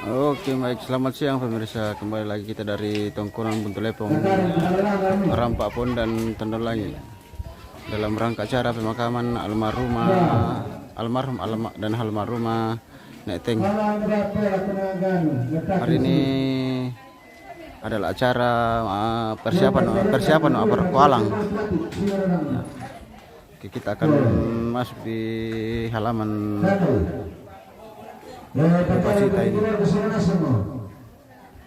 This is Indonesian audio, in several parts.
Oke, baik, selamat siang pemirsa. Kembali lagi kita dari Tongkonan Buntu Lepong, Rampak Pon dan Tondolangit dalam rangka acara pemakaman almarhum dan almarhumah Nek Teng. Hari ini adalah acara persiapan Kualang. Oke, kita akan masuk di halaman Pasita ini,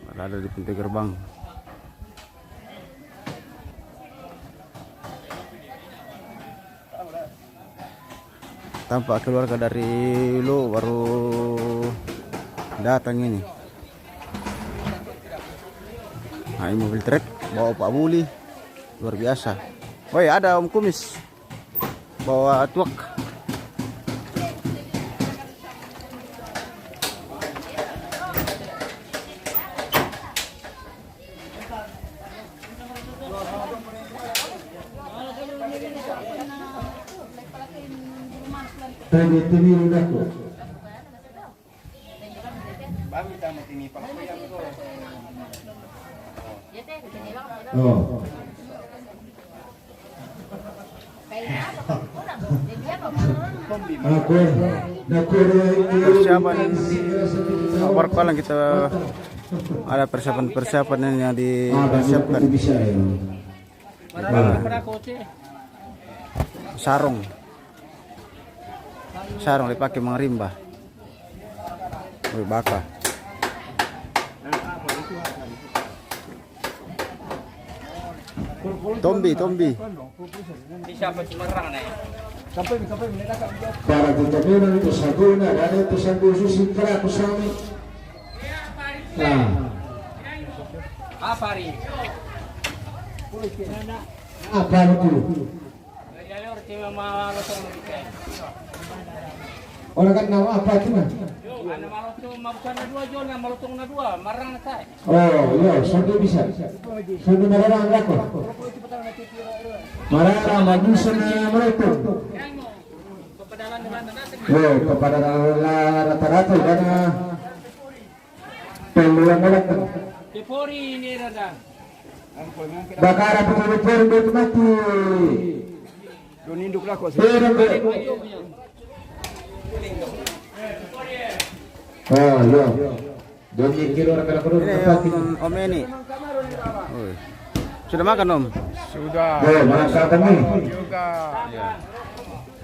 berada di pintu gerbang. Tampak keluarga dari lu baru datang ini. Nah, ini mobil truk bawa Pak Buli, luar biasa. Woi, ada Om Kumis bawa truk. Persiapan Kualang, kita ada persiapan yang dipersiapkan. Sarung dipakai mengerimba. Baka. Tombi. Para tutamena itu saguna dan itu sambil susi kera kusami. Nah. Apa ri? Apa itu? Orang kan nama apa itu mah? Ana malutong mabukana dua jona malutong na dua marang na tay. Oh, iya, sudah bisa. Sudah marang aku. Marang manusia mereka. Oh, kepada rata-rata karena peluang mereka. Dipori ni rada. Bakar betul-betul itu mati. Doninduk lah kok. Oh, iya. Doni kilo orang-orang Ini Om ini. Sudah makan Om? Sudah. Oh, merasa kami. Juga.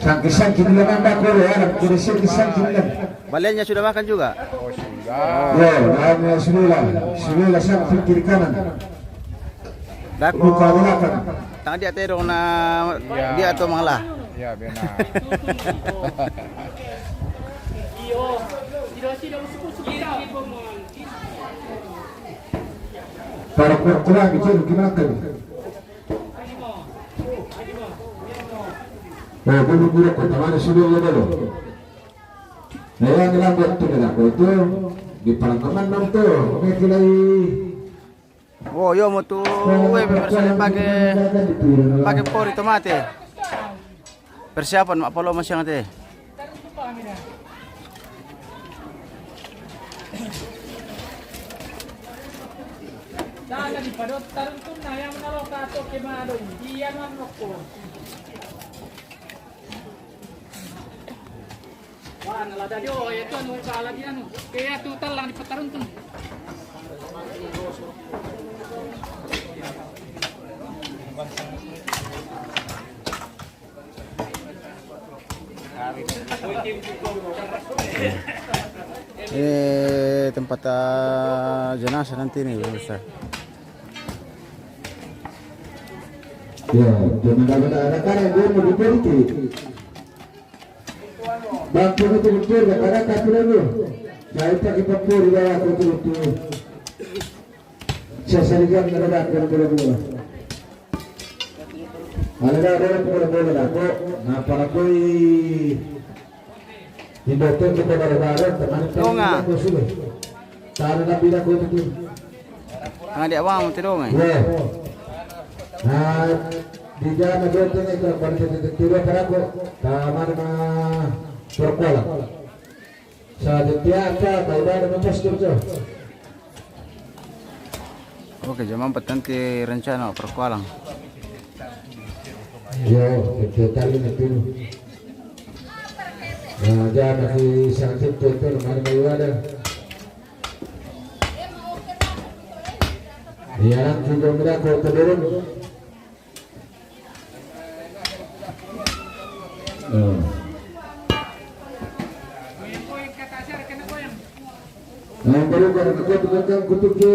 Sangkis-sangkis bilang anda kau ya, jadi sangkis-sangkis bilang. Balennya sudah makan juga? Oh sudah. Ya, hanya semula sampai kiri kanan. Dako. Buka belakang. Tang dia terong na dia atau malah. Ya benar. Para kurang itu gimana kan? Nah, bulu-bulu kota mana sudah ya dulu. Nah, yang lambat tu dah itu di Palangkaman nam tu. Oke kilai. Oh, yo mau tuh persiapan pakai pori tomate. Persiapan mak polo masih ngate. Dala di padot tarun tun na yang nalo ka to ke mado dia man nokko. Wah, nalada dio itu anu kala dia anu. Kaya total lang di patarun tun. Tempat jenazah nanti nih pemirsa. Ya, jangan ada karena dia mau diberi. Bangku itu betul, karena kaki dulu. Saya pakai pampur di bawah betul-betul. Saya sarikan ada bola-bola. Ada bola-bola aku. Nah, para koi di dokter kita bareng-bareng teman-teman aku sudah. Taruh nabi aku itu. Ang di awang tidong eh. Ya. Nah, di jalan dokter itu pada tidur para aku. Taman Kualang. Sa tiada kau dah mempostur tu. Oke, jam 4 nanti rencana perkualang. Yo, kita tali itu. Nah, jangan di sangat itu mana ada. Ya, juga mereka kau turun. Nah, baru kalau kita tukang kutuk ke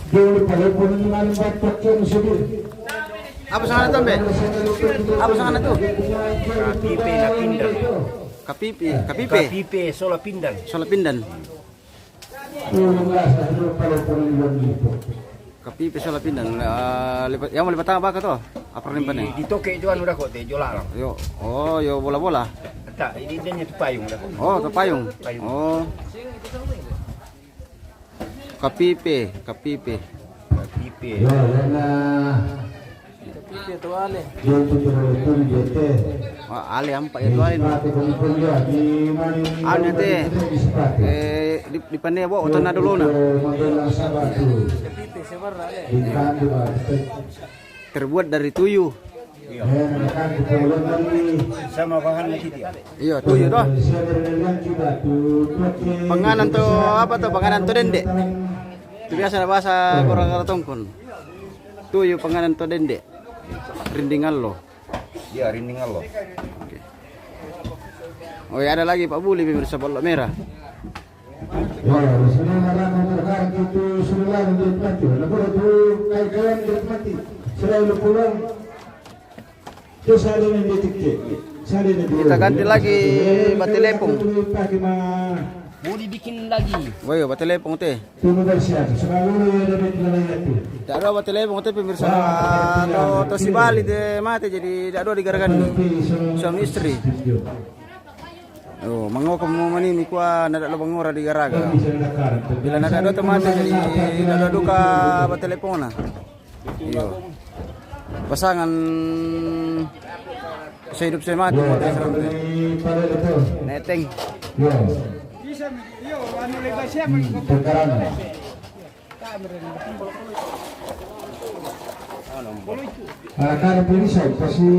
dulu pada pun mana bapak ke musuh. Apa sangat itu, Be? Apa sangat itu? Kapipe na pindan. Kapipe. Kapipe sola pindan. Soal pindan. Kapipe soal pindan. Yang mau lipat apa tuh? Apa limpannya? Di toke juan udah kok te jola lang. Yo, oh, yo bola-bola. Tak, ini dia tu payung dah. Oh, ke payung. Payung. Oh. Kapipe. Kapipe. Ya, Wah, ali ampak itu ali. Anu teh. Di pandai bawa utana dulu na. Terbuat dari tuyul. Sama bahan lagi dia. Iya, tuyul toh. Panganan tuh apa tuh? Panganan tuh dendek. Itu biasa bahasa orang Tongkon. Tuyul panganan tuh dendek. Rindingan lo. Ya, rindingan lo. Oke. Oh ya, ada lagi Pak Buli pemirsa bola merah. Kita ganti lagi bati lepung. Mau dibikin lagi. Woy, bati lepung teh. Tidak ada bati lepung teh pemirsa. Kalau tosi Bali teh mati jadi tidak ada digaragan suami istri. Oh, mangokom mo manini kuah nada lo bangora digaraga. Bila nada ada teman jadi nada duka bati lepung na. Iyo. Pasangan saya hidup saya mati. Neteng. Akan bisa pasti.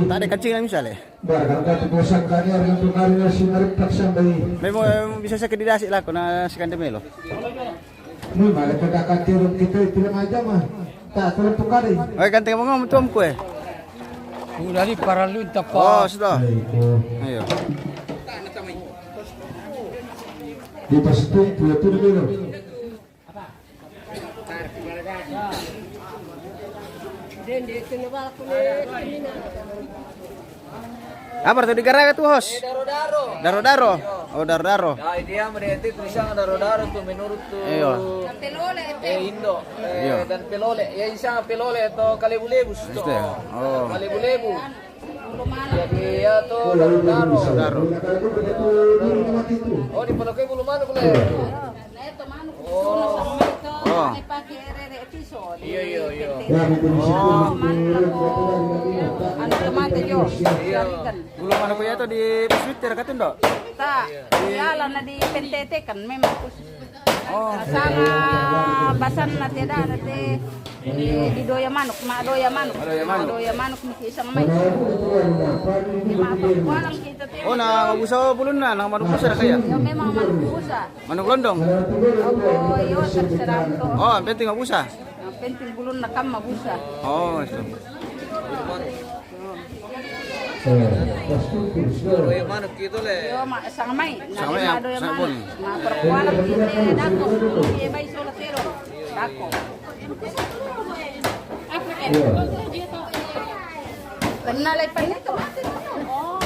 Tak ada kancing lah misalnya. Barang kata bosan kali hari untuk hari nasi narik taksan bayi. Memang bisa saya kedidasi lah kena sekan demelo. Ini malah kedakan turun kita itu aja mah. Tak turun tu kali. Oke, ganteng mau ngomong tuam kue. Udah di paralun Oh, tapa. sudah. Ayo. Di pas itu dulu. Apa tuh digaraga tuh hos? Daro-daro. Oh, daro-daro. Nah, dia mereka tulisan daro-daro tuh menurut tuh Iya. Indo Iya. dan pelole. Ya isa pelole atau kalebu-lebu tuh. Gitu ya? Oh. Kalebu-lebu. Jadi ya tuh daro-daro. Daro. Oh, di Palokai bulu mana kule? Oh. Iya iya iya. Belum mana kuya tuh di Twitter katun dok? Tak, iyalah na di PNTT kan memang khusus. Oh. Sana basan na tidak nanti di doya manuk, doya manuk. Doya manuk mesti isang may. Di walang kita tiyo. Oh, na mabusa bulun na, nang manok busa na kaya. Yo memang manuk busa. Manok londong. Opo, yo sarap to. Oh, ang penting mabusa. Ang penting bulon na kam mabusa. Oh, itu. Doya manuk gitu le. Yo sang may, Sang may, na doya sang manuk. bun. Na perkualan kita dako, di bay solatero. Dako. Kenalay pa nito. Oh.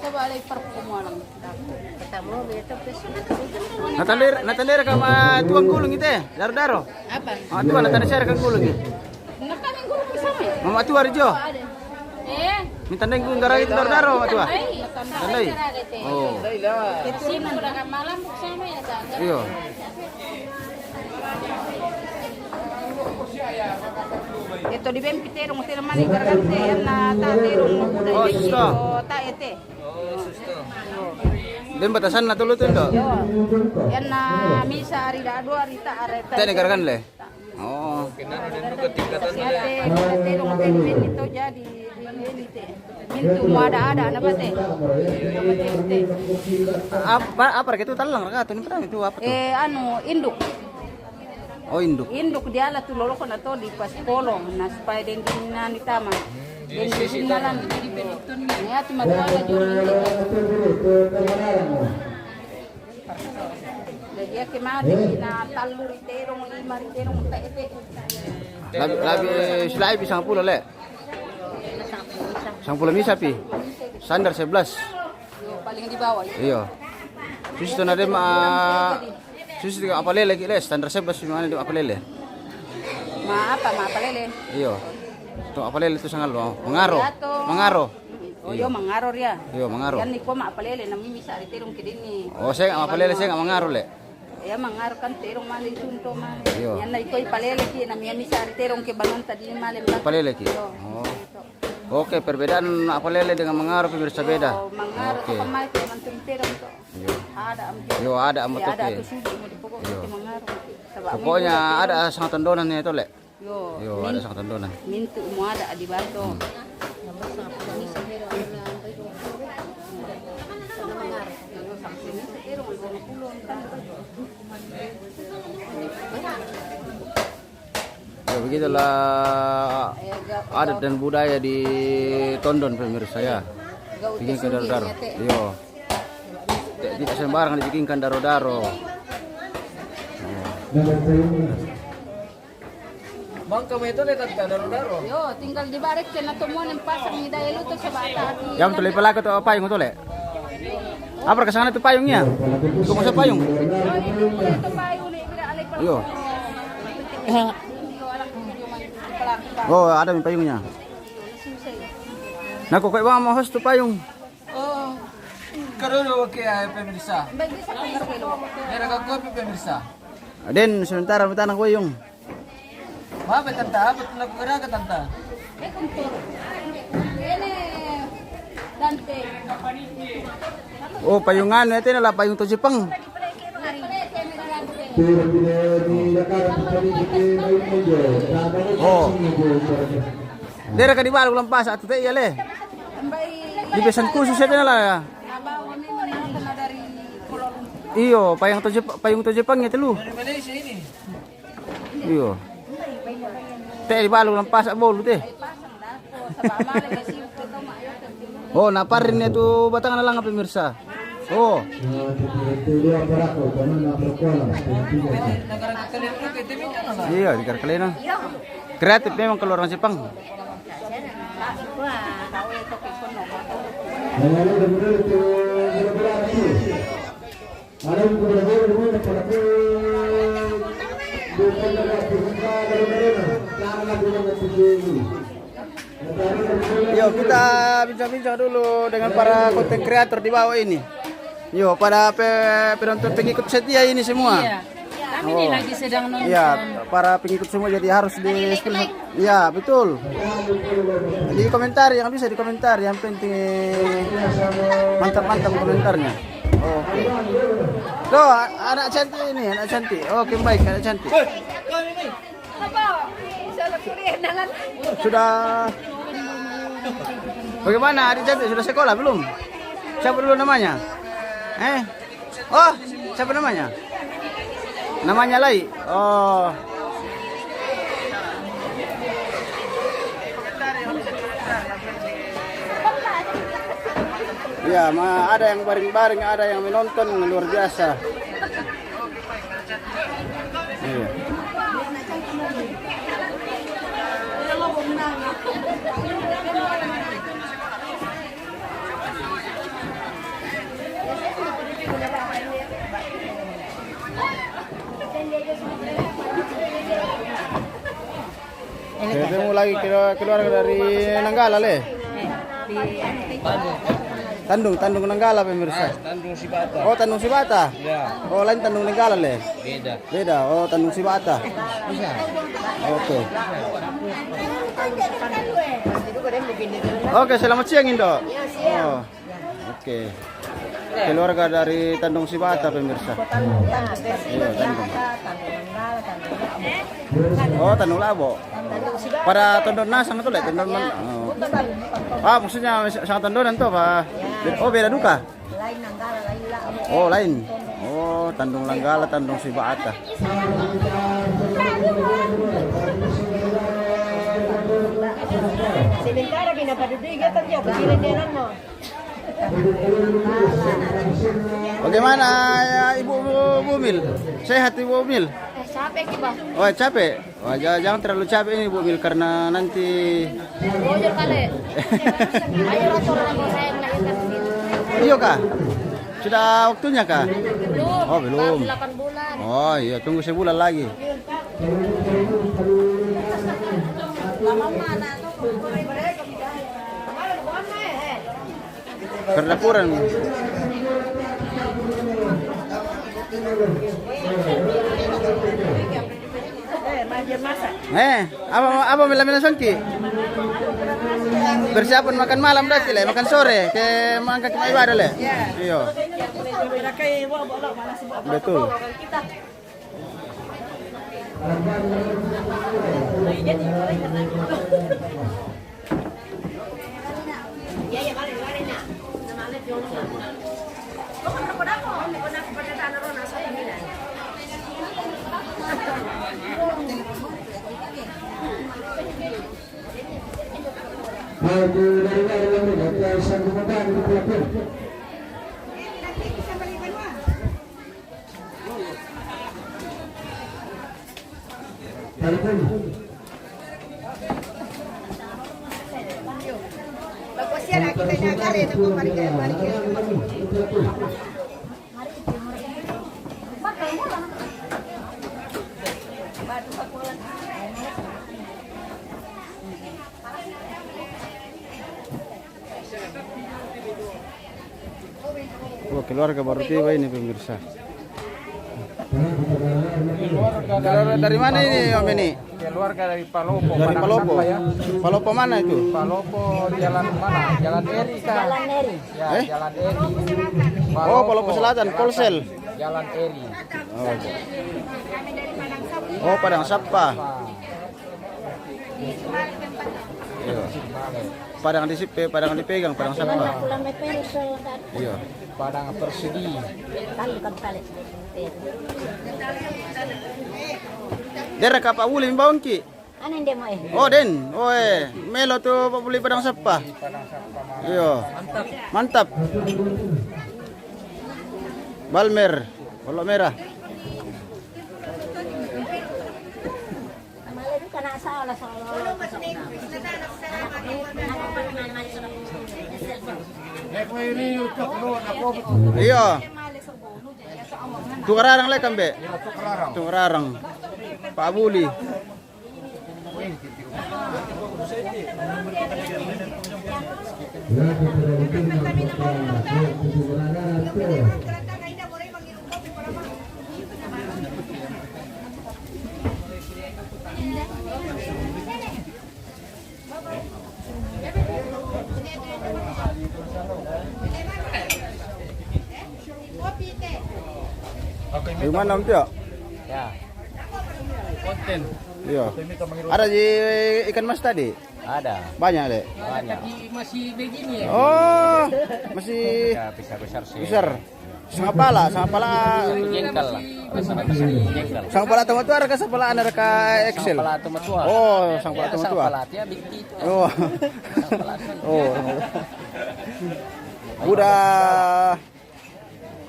Coba lay perkualan dako. Kata mo, beto peso na. Natalir ka tuang gulung ite, daro-daro. Apa? Ah, tuan natalir ka gulung ite. Nakaming guru ko sa may. Mama tuwa rijo. Minta neng kung gara itu daro-daro matua. Tandai. Oh. Ito rin ang malam sa may. Iyo. Ito di ben pitero mo tinaman ni gargante yan na tatero mo Oh, susto. taete. Oh, susto. Den batasan na tulo tundo. Yo. Yan na misa ari da do ari ta are ta. Teh negara kan le. Oh. Kasi ate dong ate itu jadi ini teh. Mintu mo ada na ba teh? Apa gitu talang ka to ni pa itu apa tuh? Anu induk. Oh induk. Induk dia lah tu lolo na to di pas kolong na supaya den na ni tama. Den di nalan di benitun ni ati matwala juri. Jadi ya kemari na talur iterong lima iterong tete. Labi silai bisa 10 le. 10 misa pi. Sandar 11. Paling di bawah. Iya. Susi to na dem susi tiga apa lele ki le standar 11 mana dem apa lele. Ma lele. Iya. To apa lele tu sangal lo. Mangaro. Oh yo mangaro ria. Iya mangaro. Yan ni ko ma palele na misa ri terong kidini. Oh saya apa lele saya mangaro le. Ya mangaro kan terong mali sunto mali. Iya. Yan na ikoy palele ki na misa ri terong ke balon tadi mali. Apa lele ki? Oh. Oke, perbedaan apa lele dengan mangaro pemirsa beda. Oh, mangaro Oke. to kamay to man terong to. Iya. Ada am. Yo ada amat Ya ada oke. tu sudah mo di pokok ke mangaro. Sabab Pokoknya ada sangat tendonan itu le. yo. Yo ada sangat tendonan. Mintu mo ada di bato. Ya begitulah adat dan budaya di Tondon pemirsa ya. Bikinkan daro-daro. Yo. Tidak sembarangan dibikinkan daro-daro. Bang kami itu lihat daro-daro. Yo, tinggal di barek na tumuan ng pasang ni dahil ito sa bata. Yang tuloy pala ko to payung to le. Apa kesana itu payungnya? Tunggu sa payung. Ito pa yung bila alay pa. Yo. Oh, ada nih payungnya. Naku kay ba mo host to payung. Oh. Karulo kaya pemirsa. Bagi sa kilo. Meron kang kopi pemirsa. Den sementara minta anak payung. Ma, tanta, ba't nagkukara ka tanta? Kuntur. Ini Dante. Oh, payungan ito na payung to Jepang. Oh. Dere ka di ba ulang pas atu te le. Di pesan khusus ito na la. Iyo, payung to Jepang ya telu. Dari Malaysia ini. Iyo. Te di ba ulang pas bolu te. Oh, naparin itu batangan na lang pemirsa. Oh. Nagkaroon kalian ko, kaya timin yan na. Iya, dikarkalin na. Kreatif memang kalau orang Jepang. Yo, kita bincang-bincang dulu dengan para konten kreator di bawah ini. Yo, pada penonton pengikut setia ini semua. Iya. Kami ini lagi sedang nonton. Iya, para pengikut semua jadi harus di screenshot. Iya, betul. Di komentar yang bisa di komentar, yang penting mantap-mantap komentarnya. Oke. Tuh, anak cantik ini, anak cantik. Oke, baik, anak cantik. Sudah. Bagaimana adik cantik? Sudah sekolah belum? Siapa dulu namanya? Oh, siapa namanya? Namanya Lai. Oh. Ya, ada yang baring-baring, ada yang menonton, luar biasa. Iya. Ketemu lagi keluar dari Nanggala le. Tandung Nanggala pemirsa. Tandung Sibata. Oh, Tandung Sibata. Ya. Oh, lain Tandung Nanggala le. Beda. Oh, Tandung Sibata. Bisa. Oke. Oke, selamat siang Indo. Oh. Oke. keluarga dari Tandung Sibata pemirsa. Iya, Tandung. Oh, Tandung Labo. Pada Tandung Nasang itu lah, Tandung oh. Ah, maksudnya sangat Tandonan tuh, Pak. Oh, beda duka. Oh, lain. Oh, Tandung Langgala, Tandung Sibata. Sementara pinapadudigan tayo, pigilan niya lang mo. Bagaimana ya Ibu Bumil? Sehat Ibu Bumil? Capek di bawah. Oh, capek. Wah, jangan terlalu capek ini Bu Bumil karena nanti Bojol kali. Ayo atur orang saya melahirkan sendiri. iya kah? Sudah waktunya kah? Belum. Oh, belum. Baru 8 bulan. Oh iya, tunggu sebulan lagi. Karena kurang. Apa mila-mila songki? Persiapan makan malam dah sih, makan sore, ke mangka ke ibadah le. Iya. Betul. Maju dari dalam ini, sang komandan di pelapor. Bagwas yan, kita nagkari, nagpaparikan. Oh, keluarga baru tiba ini pemirsa. Keluarga dari mana ini Om ini? Keluarga dari Palopo. Dari Padang Palopo. Sampah ya. Palopo mana itu? Palopo jalan mana? Jalan Eri kah? Jalan Neri. Ya, Jalan Eri. Oh, Palopo Selatan, Polsel. Jalan Eri. Oh, Padang Sampah. Iya. Padang disipe, Padang dipegang, Padang Sampah. Pulang may peso. Iya. Padang Persedi. Tali kan tali. Dera ka pa uli mbawon ki. Ano hindi mo Oh, den. Oh, melo to papuli Padang Sampah. Iya. Mantap. Balmer, Bolo merah. Malay ka na sa ala sa ala. Iya. Tukararang le kambe. Tukararang. Pak Buli. Gimana Om Tio? Ya. Konten. Iya. Ada di ikan mas tadi? Ada. Banyak le. Banyak. Masih begini ya. Oh, masih Ya, bisa besar sih. besar. Sangat pala, Jengkal lah. Sama besar jengkal. sang pala tama tuar ka sa pala ana ka Excel. Pala tumatua. Oh, sang pala tama tuar. Pala dia bigti. Oh. Oh.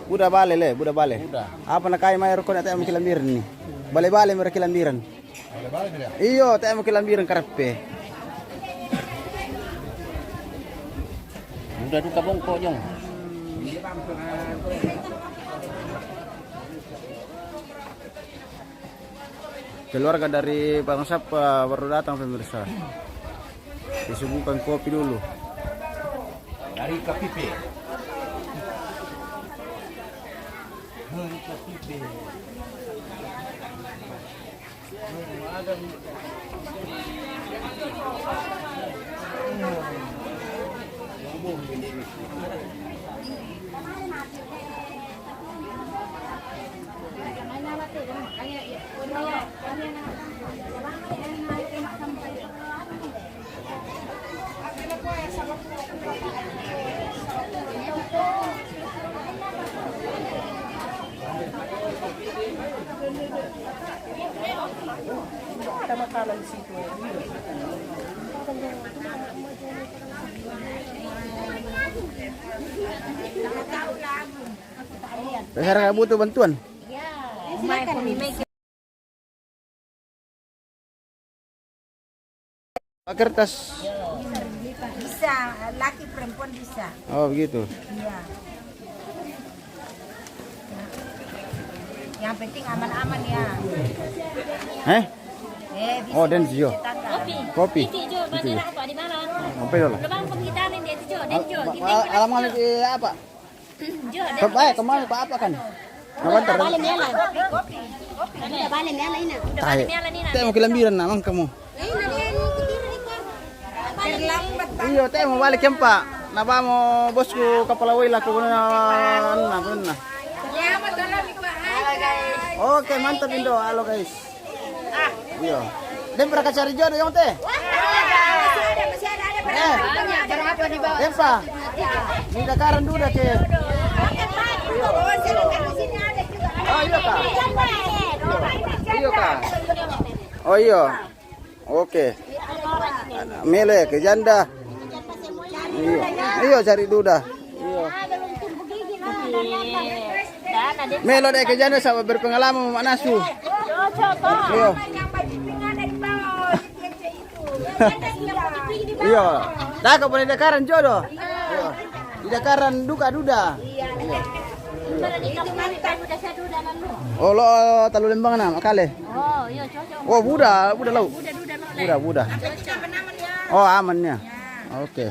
Buda bale le, buda bale. Buda. Apa na kay mayor ko na tayo mo kilambiran ni. Bale-bale mo ra kilambiran. Bale-bale nila. Iyo, tayo mo kilambiran karepe. Udah duka bongko nyong. Keluarga dari Padang Sampah baru datang pemirsa. Disuguhkan kopi dulu. Dari KPP. Saya butuh bantuan. Kertas. Bisa, laki perempuan bisa. Oh begitu. Iya. Yang penting aman-aman ya. Bisa Oh dan Jo. Kopi. Itu Jo, bandera apa di mana? Sampai dulu. Kebang pemitanin dia itu Jo, dan Jo. Alamat di apa? Jo, Kemarin Pak apa kan? Nabantar. balik melan. Kopi. Udah balik melan ini. Udah balik melan ini. Teh mau kelambiran namang kamu. Terlambat. Iya, teh mau balik ya Pak. Napa mau bosku kepala wila ku benar. Selamat dalam Pak. Oke, mantap Indo. Halo guys. Iya. Dan berangkat cari jodoh yang teh. Masih ada. Banyak, berapa di bawah? Dempa. Ini dakaran duda ke. Oh iya Kak. Iya Kak. Oh iya. Oke. Mele ke janda. Iya cari duda. Iya. Melo deh ke janda sama berpengalaman Mak Nasu. Iya. Iya. Dah kau boleh dakaran jodoh. Iya. Di dakaran duka duda. Oh lo talu lembang na makale. Oh, iya cocok. Oh buda laut. Buda. Oh amannya. Oke.